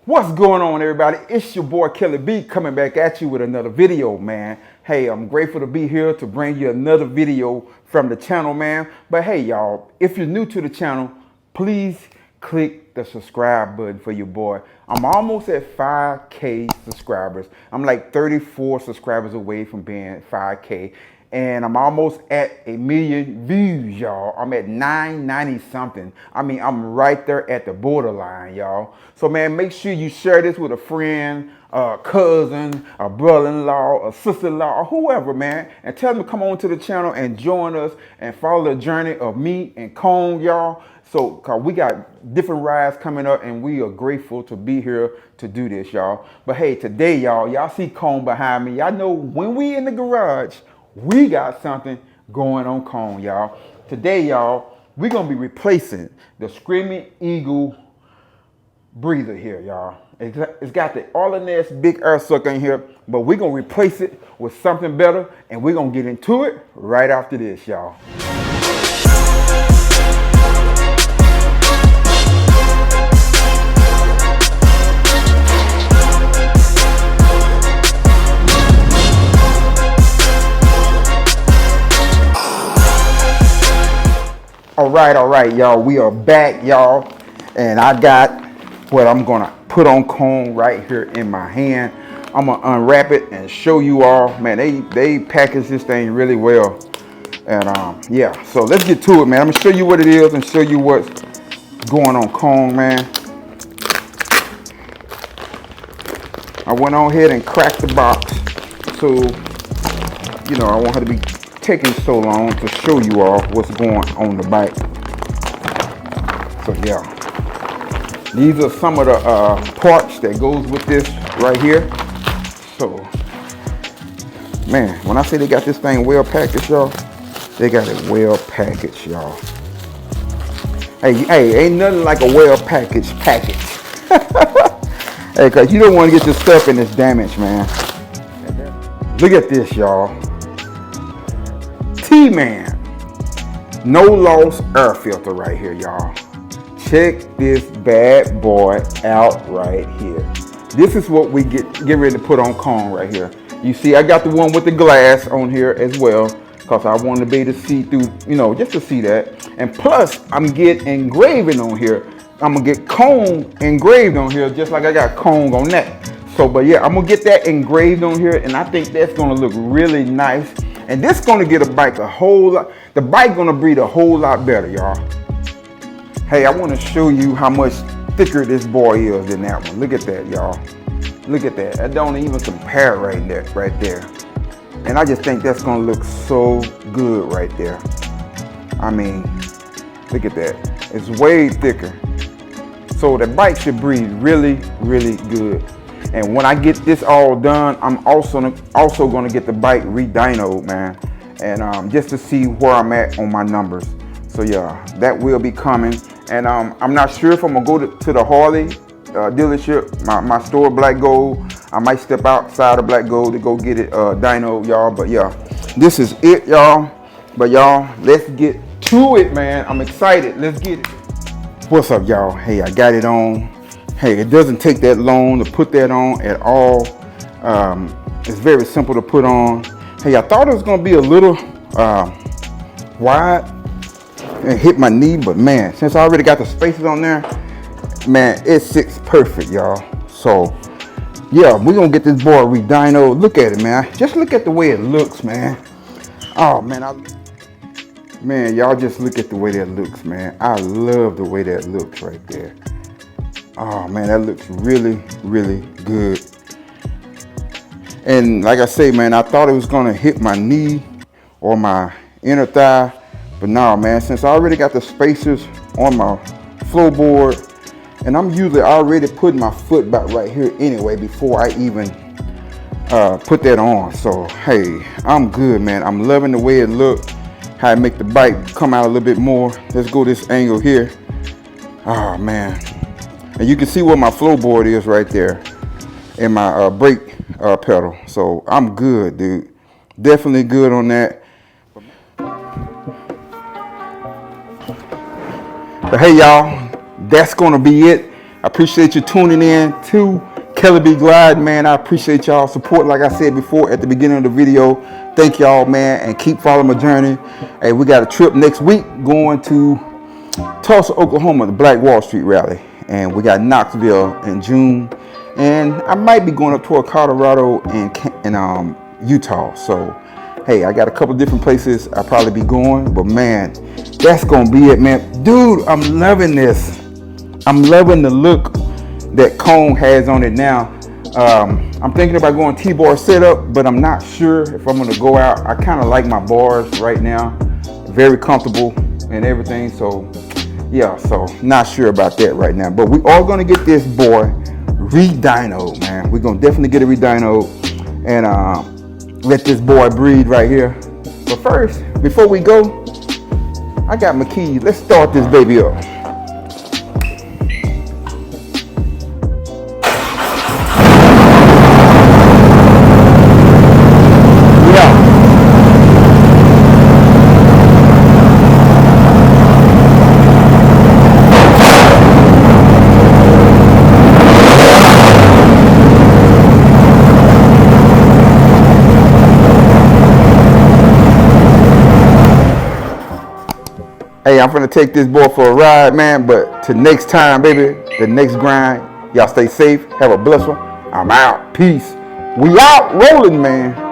What's going on, everybody? It's your boy Kelly B coming back at you with another video, man. Hey, I'm grateful to be here to bring you another video from the channel, man. But hey, y'all, if you're new to the channel, please click the subscribe button for your boy. I'm almost at 5K subscribers. I'm like 34 subscribers away from being 5K. And I'm almost at 1 million views, y'all. I'm at 990 something. I mean, I'm right there at the borderline, y'all. So, man, make sure you share this with a friend, a cousin, a brother-in-law, a sister-in-law, or whoever, man. And tell them to come on to the channel and join us and follow the journey of me and Khrome, y'all. So, cause we got different rides coming up and we are grateful to be here to do this, y'all. But hey, today, y'all see Khrome behind me. Y'all know when we in the garage, we got something going on Khrome, y'all. Today, y'all, we're going to be replacing the Screaming Eagle breather here, y'all. It's got the All-in-Nest big air sucker in here, but we're going to replace it with something better, and we're going to get into it right after this, y'all. All right, y'all. We are back, y'all. And I got what I'm going to put on Khrome right here in my hand. I'm going to unwrap it and show you all. Man, they package this thing really well. And yeah, so let's get to it, man. I'm going to show you what it is and show you what's going on Khrome, man. I went on ahead and cracked the box. So, you know, I won't have to be taking so long to show you all what's going on the bike. So yeah, these are some of the parts that goes with this right here. So man, when I say they got this thing well packaged, y'all, they got it well packaged, y'all. Hey, ain't nothing like a well packaged package. Hey, cause you don't want to get your stuff in this damage, man. Look at this, y'all. T-Man, no loss air filter right here, y'all. Check this bad boy out right here. This is what we get ready to put on Khrome right here. You see, I got the one with the glass on here as well, because I wanted to be able to see through, you know, just to see that. And plus, I'm getting engraving on here. I'm gonna get Khrome engraved on here, just like I got Khrome on that. So, but yeah, I'm gonna get that engraved on here, and I think that's gonna look really nice. And this gonna get a bike a whole lot, the bike gonna breathe a whole lot better, y'all. Hey, I wanna show you how much thicker this boy is than that one. Look at that, y'all. Look at that. That don't even compare right there. And I just think that's gonna look so good right there. I mean, look at that. It's way thicker. So the bike should breathe really, really good. And when I get this all done, I'm also going to get the bike ReDyno, man, and just to see where I'm at on my numbers. So yeah, that will be coming. And I'm not sure if I'm gonna go to the Harley dealership, my store Black Gold. I might step outside of Black Gold to go get it dyno, y'all. But yeah, this is it, y'all. But y'all, let's get to it, man. I'm excited. Let's get it. What's up, y'all? Hey, I got it on. Hey, it doesn't take that long to put that on at all. It's very simple to put on. Hey, I thought it was gonna be a little wide and hit my knee, but man, since I already got the spaces on there, man, it sits perfect, y'all. So yeah, we're gonna get this boy ReDyno. Look at it, man. Just look at the way it looks, man. Oh man, man, y'all just look at the way that looks, man. I love the way that looks right there. Oh man, that looks really, really good. And like I say, man, I thought it was gonna hit my knee or my inner thigh, but no, man, since I already got the spacers on my floorboard, and I'm usually already putting my foot back right here anyway before I even put that on. So hey, I'm good, man. I'm loving the way it looked, how it make the bike come out a little bit more. Let's go this angle here. Oh man. And you can see where my floorboard is right there and my brake pedal. So I'm good, dude. Definitely good on that. But hey, y'all, that's going to be it. I appreciate you tuning in to Kelly B Glide, man. I appreciate y'all support. Like I said before at the beginning of the video, thank y'all, man, and keep following my journey. Hey, we got a trip next week going to Tulsa, Oklahoma, the Black Wall Street rally, and we got Knoxville in June, and I might be going up toward Colorado and Utah. So hey, I got a couple different places I'll probably be going, but man, that's gonna be it, man. Dude, I'm loving this. I'm loving the look that Khrome has on it now. I'm thinking about going T-bar setup, but I'm not sure if I'm gonna go out. I kind of like my bars right now, very comfortable and everything. So yeah, so not sure about that right now. But we are gonna get this boy ReDyno, man. We're gonna definitely get a ReDyno and let this boy breathe right here. But first, before we go, I got my keys. Let's start this baby up. Hey, I'm gonna take this boy for a ride, man, but till next time, baby, the next grind, y'all stay safe, have a blessed one. I'm out, peace. We out rolling, man.